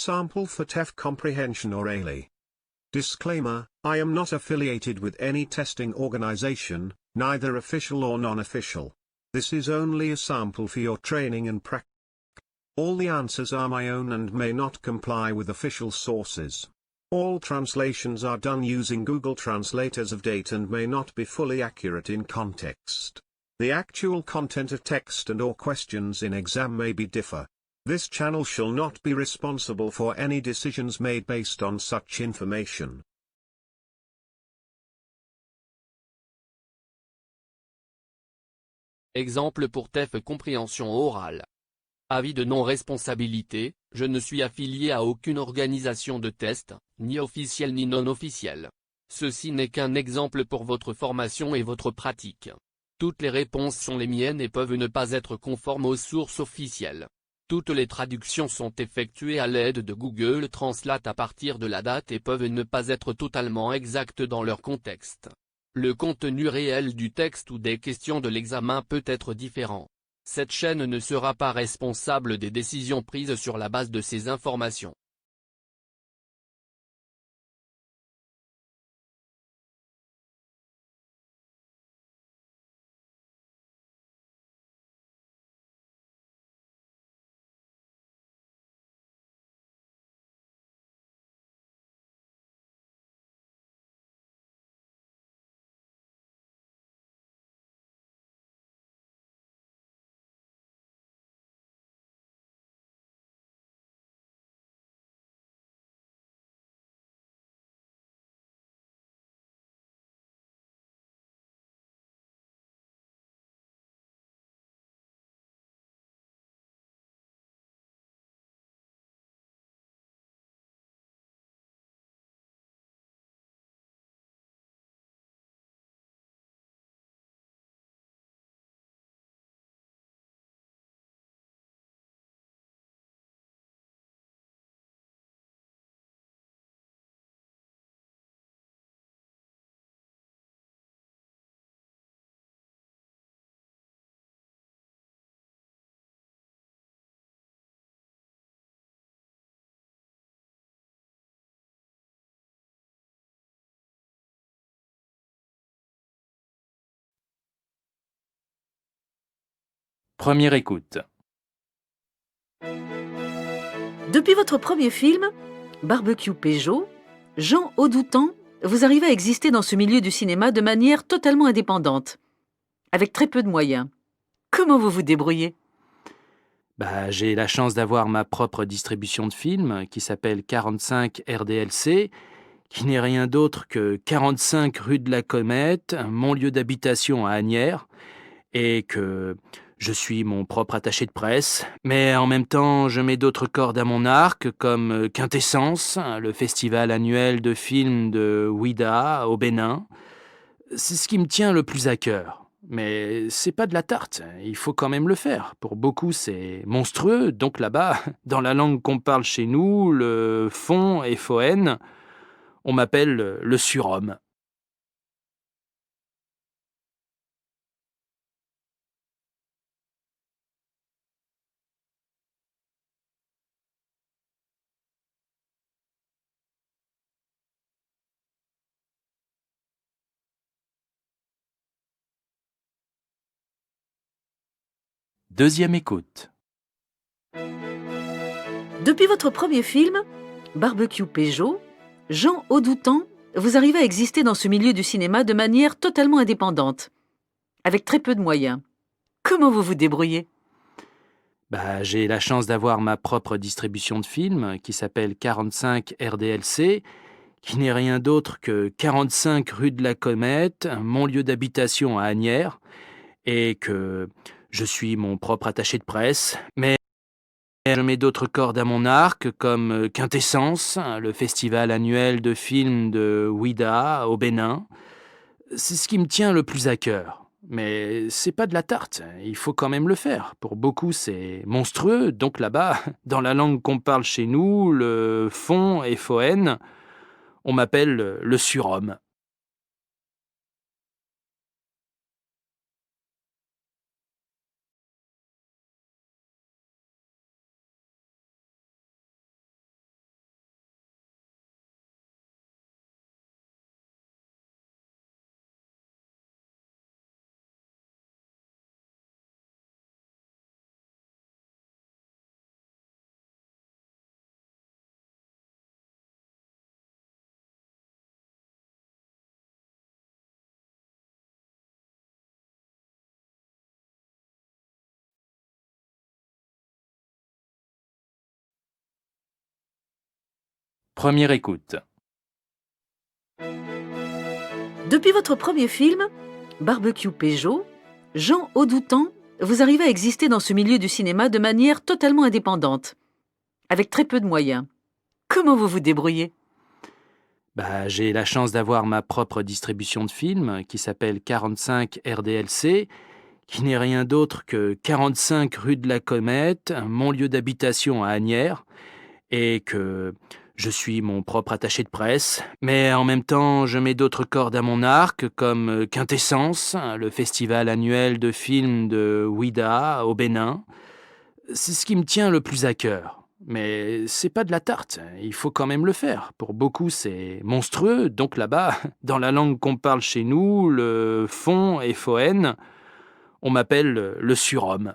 Sample for TEF comprehension orally. Disclaimer, I am not affiliated with any testing organization, neither official or non-official. This is only a sample for your training and practice. All the answers are my own and may not comply with official sources. All translations are done using Google translators of date and may not be fully accurate in context. The actual content of text and/or questions in exam may be differ. This channel shall not be responsible for any decisions made based on such information. Exemple pour TEF compréhension orale. Avis de non-responsabilité, je ne suis affilié à aucune organisation de test, ni officielle ni non officielle. Ceci n'est qu'un exemple pour votre formation et votre pratique. Toutes les réponses sont les miennes et peuvent ne pas être conformes aux sources officielles. Toutes les traductions sont effectuées à l'aide de Google Translate à partir de la date et peuvent ne pas être totalement exactes dans leur contexte. Le contenu réel du texte ou des questions de l'examen peut être différent. Cette chaîne ne sera pas responsable des décisions prises sur la base de ces informations. Première écoute. Depuis votre premier film, Barbecue Peugeot, Jean Audoutan, vous arrivez à exister dans ce milieu du cinéma de manière totalement indépendante, avec très peu de moyens. Comment vous vous débrouillez ? J'ai la chance d'avoir ma propre distribution de films qui s'appelle 45 RDLC, qui n'est rien d'autre que 45 rue de la Comète, mon lieu d'habitation à Asnières, et que je suis mon propre attaché de presse, mais en même temps je mets d'autres cordes à mon arc comme Quintessence, le festival annuel de films de Ouidah au Bénin. C'est ce qui me tient le plus à cœur. Mais c'est pas de la tarte, il faut quand même le faire. Pour beaucoup, c'est monstrueux, donc là-bas, dans la langue qu'on parle chez nous, le fon et foen, on m'appelle le surhomme. Deuxième écoute. Depuis votre premier film, Barbecue Peugeot, Jean Audoutan, vous arrivez à exister dans ce milieu du cinéma de manière totalement indépendante, avec très peu de moyens. Comment vous vous débrouillez ? J'ai la chance d'avoir ma propre distribution de films qui s'appelle 45 RDLC, qui n'est rien d'autre que 45 rue de la Comète, mon lieu d'habitation à Asnières, et que je suis mon propre attaché de presse, mais je mets d'autres cordes à mon arc comme Quintessence, le festival annuel de films de Ouidah au Bénin. C'est ce qui me tient le plus à cœur. Mais c'est pas de la tarte, il faut quand même le faire. Pour beaucoup, c'est monstrueux, donc là-bas, dans la langue qu'on parle chez nous, le fon et foen, on m'appelle le surhomme. Première écoute. Depuis votre premier film, Barbecue Peugeot, Jean Audoutan, vous arrivez à exister dans ce milieu du cinéma de manière totalement indépendante, avec très peu de moyens. Comment vous vous débrouillez? J'ai la chance d'avoir ma propre distribution de films qui s'appelle 45 RDLC, qui n'est rien d'autre que 45 rue de la Comète, mon lieu d'habitation à Asnières, et que je suis mon propre attaché de presse, mais en même temps je mets d'autres cordes à mon arc, comme Quintessence, le festival annuel de films de Ouidah au Bénin. C'est ce qui me tient le plus à cœur. Mais c'est pas de la tarte, il faut quand même le faire. Pour beaucoup, c'est monstrueux, donc là-bas, dans la langue qu'on parle chez nous, le fond et foen, on m'appelle le surhomme.